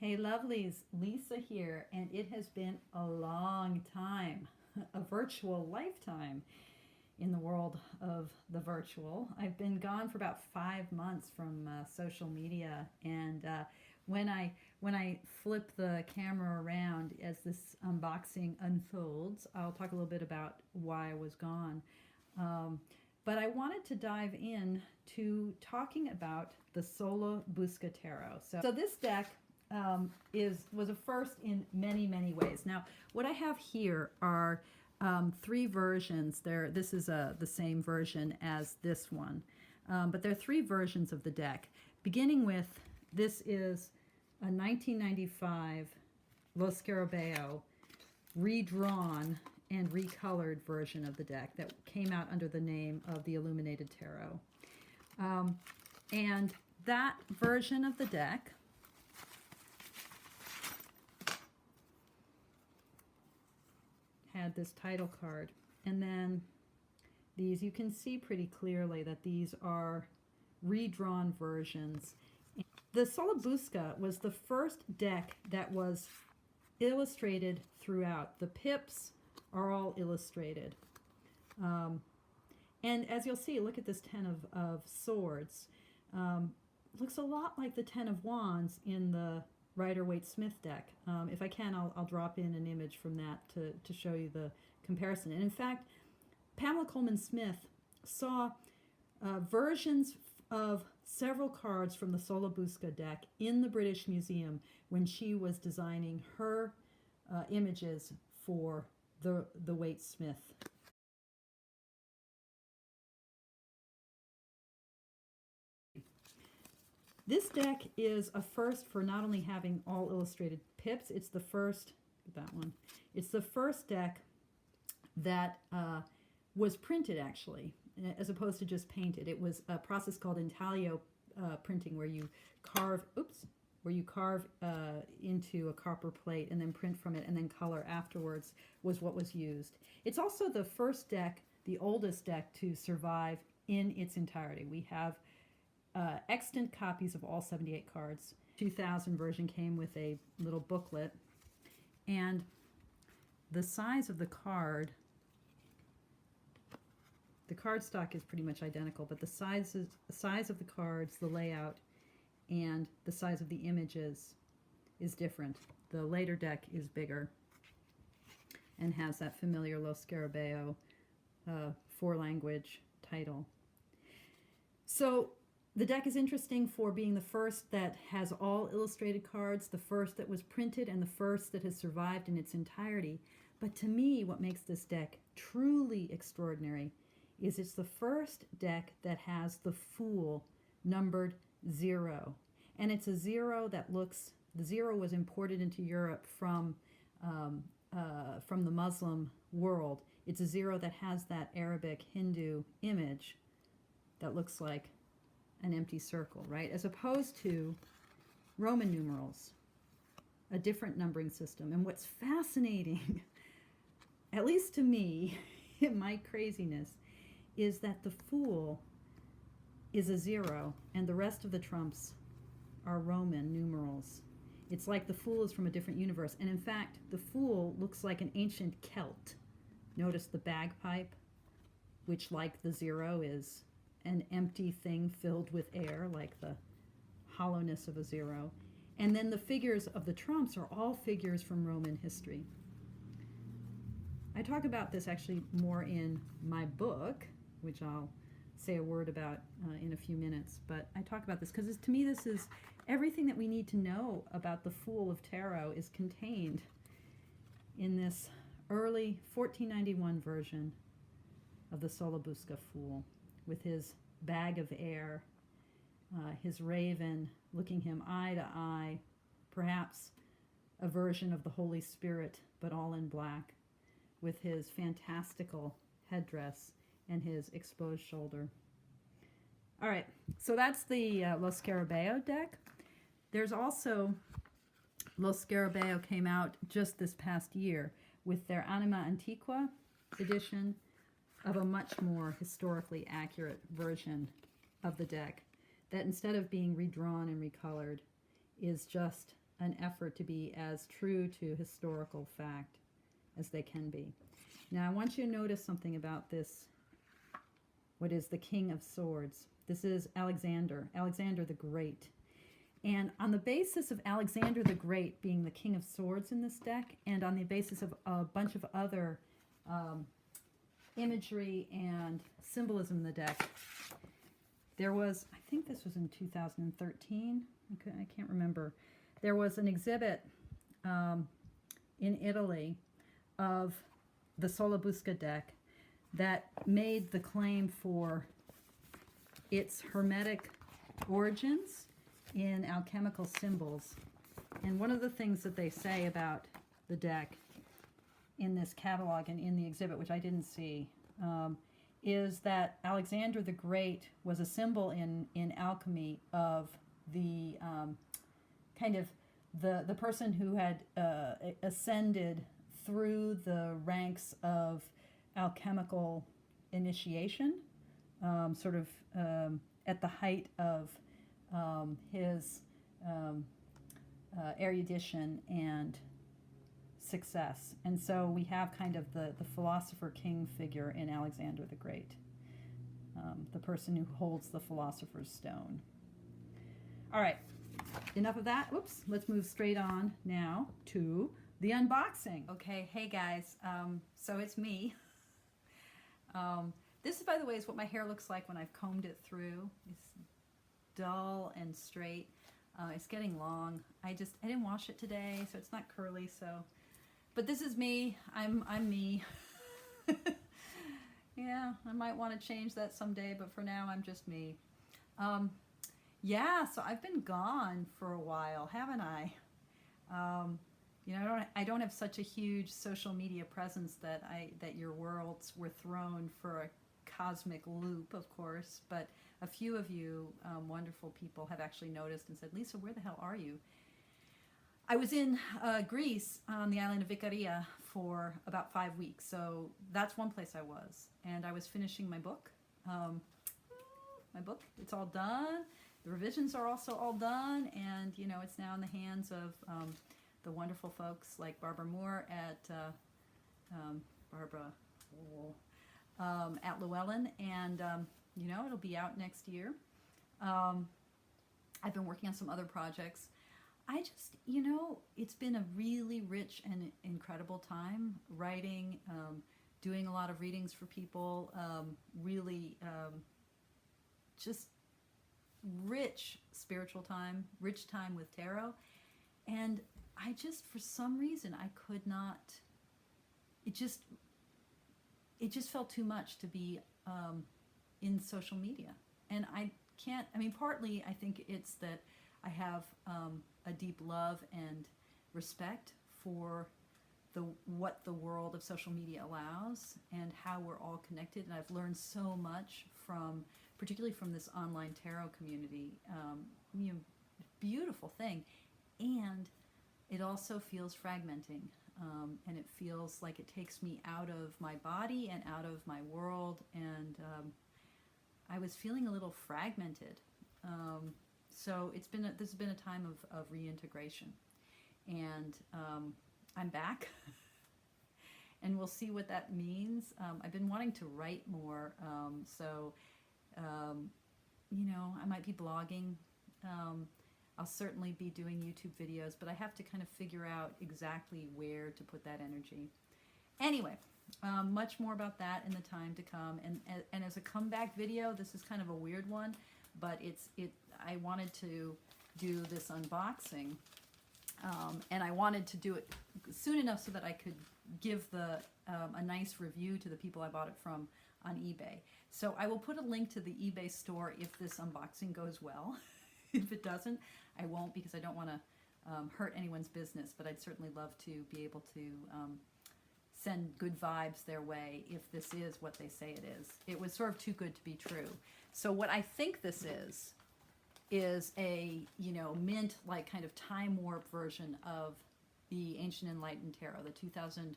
Hey lovelies, Lisa here, and it has been a long time, a virtual lifetime in the world of the virtual. I've been gone for about 5 months from social media, and when I flip the camera around as this unboxing unfolds, I'll talk a little bit about why I was gone. Um, but I wanted to dive in to talking about the Sola-Busca Tarot. So this deck was a first in many ways. Now, what I have here are three versions. This is the same version as this one, but there are three versions of the deck. Beginning with, this is a 1995 Lo Scarabeo redrawn and recolored version of the deck that came out under the name of the Illuminated Tarot. And that version of the deck had this title card, and then these, you can see pretty clearly that these are redrawn versions. The Sola-Busca was the first deck that was illustrated throughout. The pips are all illustrated. And as you'll see, look at this Ten of Swords. Looks a lot like the Ten of Wands in the Rider-Waite-Smith deck. If I can, I'll drop in an image from that to show you the comparison. And in fact, Pamela Coleman Smith saw versions of several cards from the Sola-Busca deck in the British Museum when she was designing her images for the Waite-Smith. This deck is a first for not only having all illustrated pips, it's the first, that one, it's the first deck that was printed actually, as opposed to just painted. It was a process called intaglio printing, where you carve, into a copper plate and then print from it and then color afterwards, was what was used. It's also the first deck, the oldest deck to survive in its entirety. We have extant copies of all 78 cards. 2000 version came with a little booklet, and the size of the cardstock is pretty much identical, but the size of the cards, the layout, and the size of the images is different. The later deck is bigger and has that familiar Lo Scarabeo 4-language title. So the deck is interesting for being the first that has all illustrated cards, the first that was printed, and the first that has survived in its entirety. But to me, what makes this deck truly extraordinary is it's the first deck that has the Fool numbered 0. And it's a 0 that looks, the 0 was imported into Europe from the Muslim world. It's a 0 that has that Arabic Hindu image that looks like an empty circle, right? As opposed to Roman numerals, a different numbering system. And what's fascinating, at least to me, in my craziness, is that the Fool is a 0 and the rest of the trumps are Roman numerals. It's like the Fool is from a different universe. And in fact, the Fool looks like an ancient Celt. Notice the bagpipe, which, like the 0, is an empty thing filled with air, like the hollowness of a 0. And then the figures of the trumps are all figures from Roman history. I talk about this actually more in my book, which I'll say a word about in a few minutes. But I talk about this because to me this is everything that we need to know about the Fool of Tarot is contained in this early 1491 version of the Sola-Busca Fool, with his bag of air, his raven looking him eye to eye, perhaps a version of the Holy Spirit, but all in black, with his fantastical headdress and his exposed shoulder. All right, so that's the Lo Scarabeo deck. There's also, Lo Scarabeo came out just this past year with their Anima Antiqua edition of a much more historically accurate version of the deck that, instead of being redrawn and recolored, is just an effort to be as true to historical fact as they can be. Now I want you to notice something about this, what is the King of Swords. This is Alexander the Great. And on the basis of Alexander the Great being the King of Swords in this deck, and on the basis of a bunch of other imagery and symbolism in the deck, there was, I think this was in 2013, I can't remember, there was an exhibit in Italy of the Sola-Busca deck that made the claim for its hermetic origins in alchemical symbols. And one of the things that they say about the deck in this catalog and in the exhibit, which I didn't see, is that Alexander the Great was a symbol in alchemy of the kind of the person who had ascended through the ranks of alchemical initiation, sort of at the height of his erudition and success. And so we have kind of the philosopher king figure in Alexander the Great, the person who holds the philosopher's stone. All right, enough of that. Oops, let's move straight on now to the unboxing. Okay, hey guys, so it's me. This, by the way, is what my hair looks like when I've combed it through. It's dull and straight. It's getting long. I didn't wash it today, so it's not curly. So, but this is me. I'm me. Yeah, I might want to change that someday, but for now, I'm just me. Yeah, so I've been gone for a while, haven't I? You know, I don't have such a huge social media presence that your worlds were thrown for a cosmic loop, of course, but a few of you wonderful people have actually noticed and said, Lisa, where the hell are you? I was in Greece on the island of Icaria for about 5 weeks, so that's one place I was. And I was finishing my book. It's all done. The revisions are also all done, and you know, it's now in the hands of the wonderful folks like Barbara Moore at at Llewellyn, and you know, it'll be out next year. I've been working on some other projects. I just, you know, it's been a really rich and incredible time writing, doing a lot of readings for people, really just rich spiritual time, rich time with tarot. And I just, for some reason, I could not, it just felt too much to be in social media. And I can't, I mean, partly I think it's that I have a deep love and respect for what the world of social media allows and how we're all connected. And I've learned so much particularly from this online tarot community. You know, beautiful thing. And it also feels fragmenting. And it feels like it takes me out of my body and out of my world. And I was feeling a little fragmented. So this has been a time of reintegration. And I'm back. And we'll see what that means. I've been wanting to write more. You know, I might be blogging. I'll certainly be doing YouTube videos, but I have to kind of figure out exactly where to put that energy. Anyway, much more about that in the time to come. And as a comeback video, this is kind of a weird one, but I wanted to do this unboxing, and I wanted to do it soon enough so that I could give a nice review to the people I bought it from on eBay. So I will put a link to the eBay store if this unboxing goes well. If it doesn't, I won't, because I don't want to hurt anyone's business, but I'd certainly love to be able to send good vibes their way if this is what they say it is. It was sort of too good to be true. So what I think this is a, you know, mint, like kind of time warp version of the Ancient Enlightened Tarot, the 2000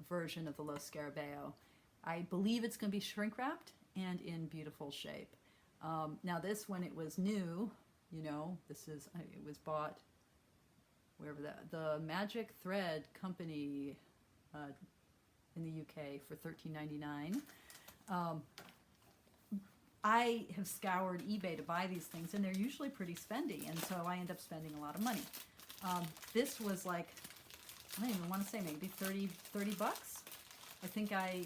version of the Lo Scarabeo. I believe it's going to be shrink wrapped and in beautiful shape. Now this, when it was new, You know, this is, it was bought wherever the Magic Thread Company in the UK for $13.99. I have scoured eBay to buy these things, and they're usually pretty spendy, and so I end up spending a lot of money. This was like, I don't even want to say, maybe 30 bucks. I think I,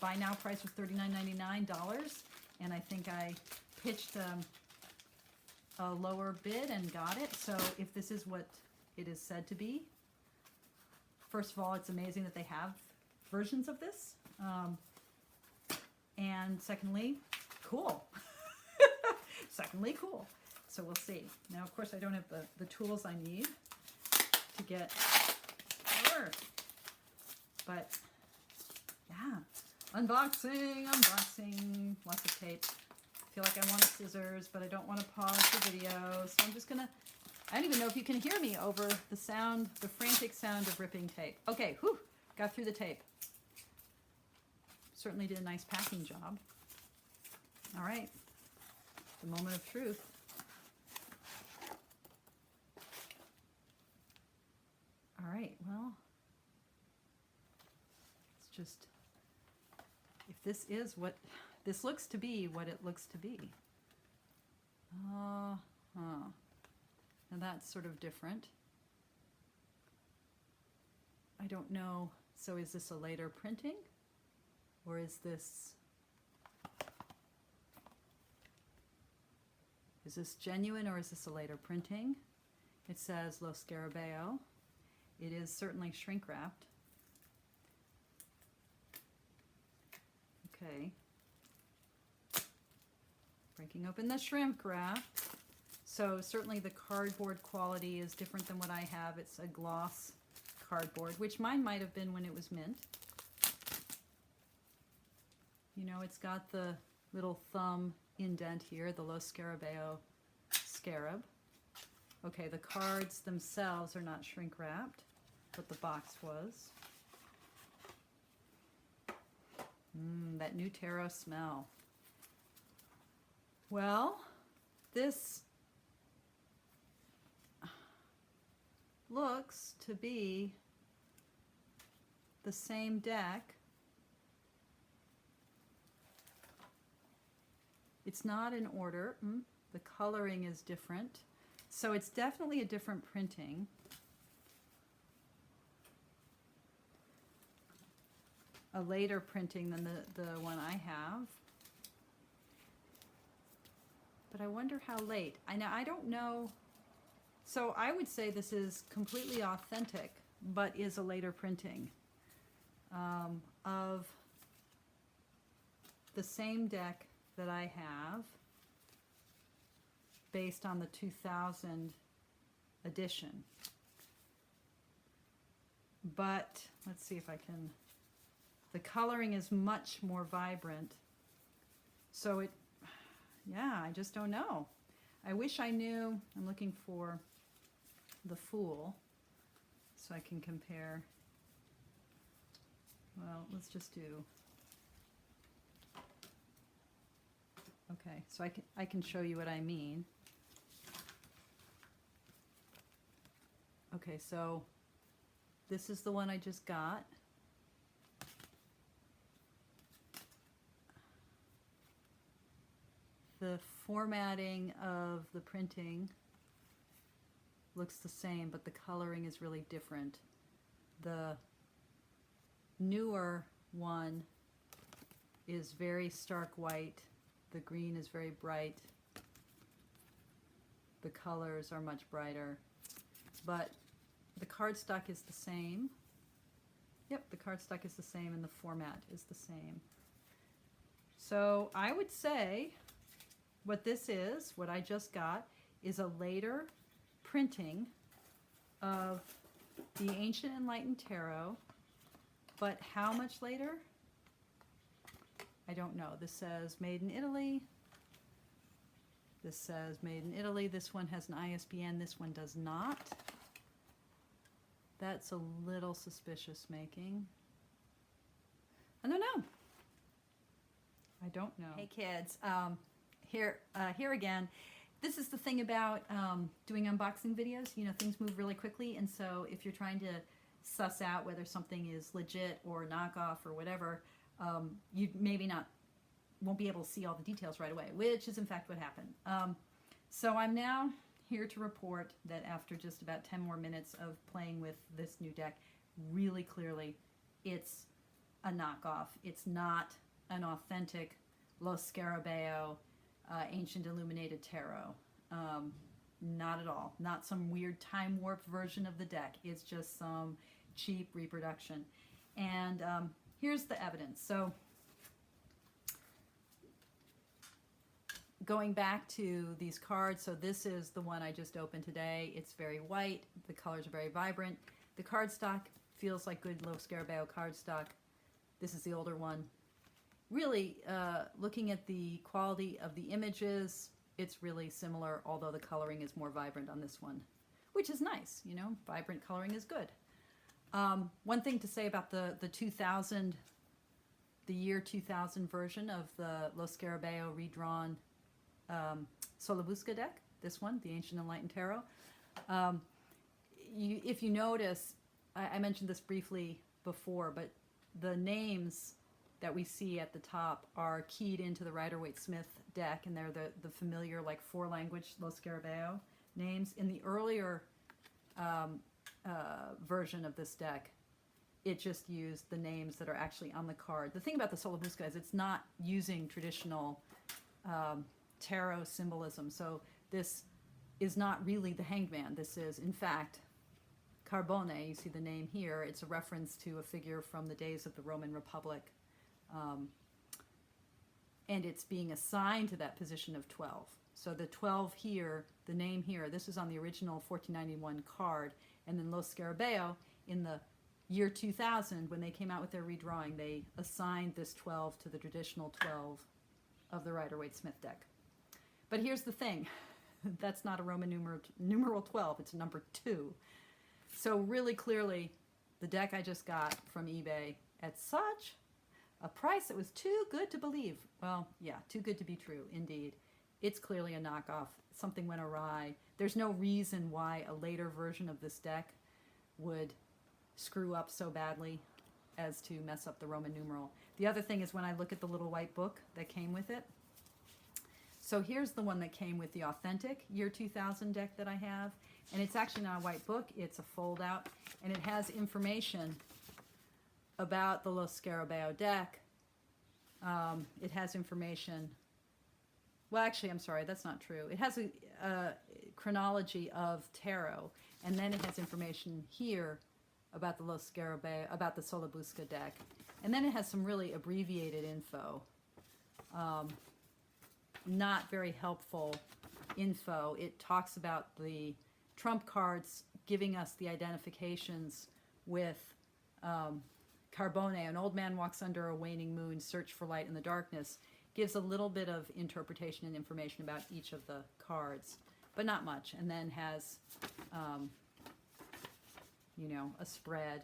buy now price was $39.99, and I think I pitched a lower bid and got it. So if this is what it is said to be, first of all, it's amazing that they have versions of this. And secondly, cool. Secondly, cool. So we'll see. Now, of course, I don't have the tools I need to get her. But, yeah. Unboxing, lots of tape. I feel like I wanted scissors, but I don't want to pause the video. So I'm just going to, I don't even know if you can hear me over the sound, the frantic sound of ripping tape. Okay, whew, got through the tape. Certainly did a nice packing job. All right, the moment of truth. All right, well, it's just, if this is what, this looks to be what it looks to be. Now that's sort of different. I don't know, so is this a later printing? Or is this genuine, or is this a later printing? It says Lo Scarabeo. It is certainly shrink wrapped. Okay. Breaking open the shrink wrap. So certainly the cardboard quality is different than what I have. It's a gloss cardboard, which mine might have been when it was mint. You know, it's got the little thumb indent here, the Lo Scarabeo scarab. Okay, the cards themselves are not shrink wrapped, but the box was. That new tarot smell. Well, this looks to be the same deck. It's not in order. The coloring is different. So it's definitely a different printing. A later printing than the one I have. But I wonder how late. I don't know. So I would say this is completely authentic, but is a later printing of the same deck that I have based on the 2000 edition. But let's see if I can, the coloring is much more vibrant. So it, yeah, I just don't know. I wish I knew. I'm looking for the Fool so I can compare. Well, let's just do, okay, so I can show you what I mean. Okay, so this is the one I just got. The formatting of the printing looks the same, but the coloring is really different. The newer one is very stark white. The green is very bright. The colors are much brighter. But the cardstock is the same. Yep, the cardstock is the same and the format is the same. So I would say what this is, what I just got, is a later printing of the Ancient Enlightened Tarot. But how much later? I don't know. This says made in Italy. This says made in Italy. This one has an ISBN. This one does not. That's a little suspicious making. I don't know. I don't know. Hey kids, here again. This is the thing about doing unboxing videos. You know, things move really quickly, and so if you're trying to suss out whether something is legit or knockoff or whatever, you maybe won't be able to see all the details right away, which is in fact what happened. So I'm now here to report that after just about 10 more minutes of playing with this new deck, really clearly it's a knockoff. It's not an authentic Lo Scarabeo Ancient Illuminated Tarot. Not at all. Not some weird time warped version of the deck. It's just some cheap reproduction. And here's the evidence. So going back to these cards, so this is the one I just opened today. It's very white. The colors are very vibrant. The cardstock feels like good Lo Scarabeo cardstock. This is the older one. Really, looking at the quality of the images, it's really similar, although the coloring is more vibrant on this one, which is nice. You know, vibrant coloring is good. One thing to say about the year 2000 version of the Lo Scarabeo redrawn Sola-Busca deck, this one, the Ancient Enlightened Tarot. If you notice, I mentioned this briefly before, but the names that we see at the top are keyed into the Rider-Waite-Smith deck, and they're the familiar, like, four-language Lo Scarabeo names. In the earlier version of this deck, it just used the names that are actually on the card. The thing about the Sola-Busca is it's not using traditional tarot symbolism. So this is not really the Hanged Man. This is, in fact, Carbone. You see the name here. It's a reference to a figure from the days of the Roman Republic. And it's being assigned to that position of 12. So the 12 here, the name here, this is on the original 1491 card. And then Lo Scarabeo, in the year 2000, when they came out with their redrawing, they assigned this 12 to the traditional 12 of the Rider-Waite-Smith deck. But here's the thing. That's not a Roman numeral 12. It's a number 2. So really clearly, the deck I just got from eBay at such a price that was too good to believe. Well, yeah, too good to be true, indeed. It's clearly a knockoff. Something went awry. There's no reason why a later version of this deck would screw up so badly as to mess up the Roman numeral. The other thing is when I look at the little white book that came with it. So here's the one that came with the authentic year 2000 deck that I have. And it's actually not a white book. It's a fold out. And it has information about the Lo Scarabeo deck. It has information. Well, actually, I'm sorry, that's not true. It has a chronology of tarot, and then it has information here about the Lo Scarabeo, about the Sola-Busca deck, and then it has some really abbreviated info. Not very helpful info. It talks about the trump cards giving us the identifications with Carbone, an old man walks under a waning moon, search for light in the darkness, gives a little bit of interpretation and information about each of the cards, but not much, and then has, you know, a spread.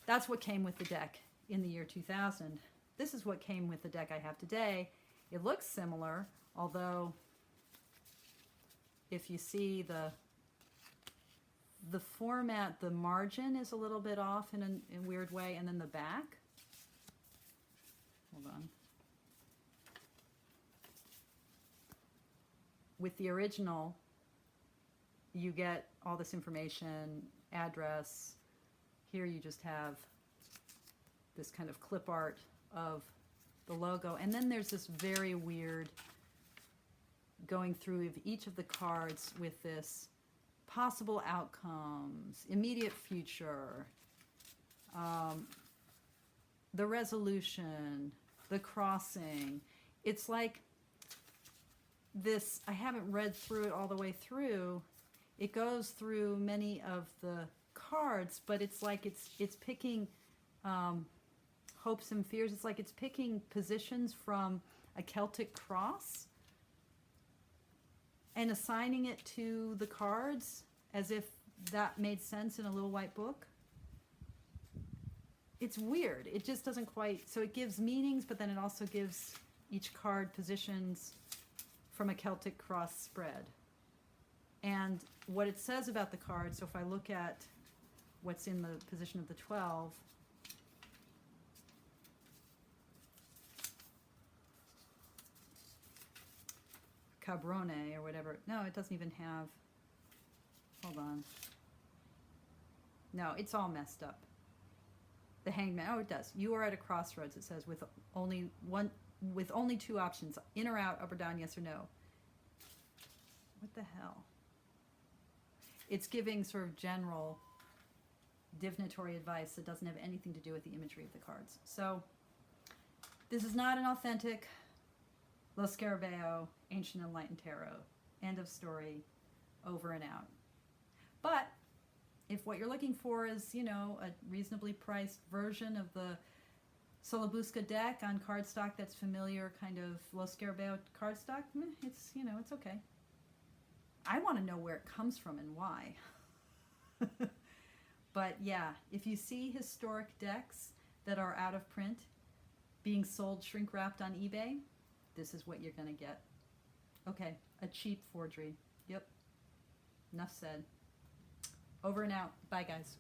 That's what came with the deck in the year 2000. This is what came with the deck I have today. It looks similar, although if you see the format, the margin is a little bit off in a weird way, and then the back, hold on. With the original, you get all this information, address. Here you just have this kind of clip art of the logo, and then there's this very weird going through of each of the cards with this possible outcomes, immediate future, the resolution, the crossing. It's like this, I haven't read through it all the way through. It goes through many of the cards, but it's like it's picking hopes and fears. It's like it's picking positions from a Celtic cross and assigning it to the cards as if that made sense in a little white book. It's weird. It just doesn't quite, so it gives meanings, but then it also gives each card positions from a Celtic cross spread. And what it says about the card, so if I look at what's in the position of the 12, Cabrone or whatever. No, it doesn't even have, hold on. No, it's all messed up. The Hangman, oh, it does. You are at a crossroads, it says, with only two options, in or out, up or down, yes or no. What the hell? It's giving sort of general divinatory advice that doesn't have anything to do with the imagery of the cards. So this is not an authentic Lo Scarabeo Ancient Enlightened Tarot. End of story. Over and out. But if what you're looking for is, you know, a reasonably priced version of the Sola-Busca deck on cardstock that's familiar, kind of Lo Scarabeo cardstock, it's, you know, it's okay. I want to know where it comes from and why. But yeah, if you see historic decks that are out of print being sold shrink wrapped on eBay, this is what you're going to get. Okay, a cheap forgery. Yep. Enough said. Over and out. Bye, guys.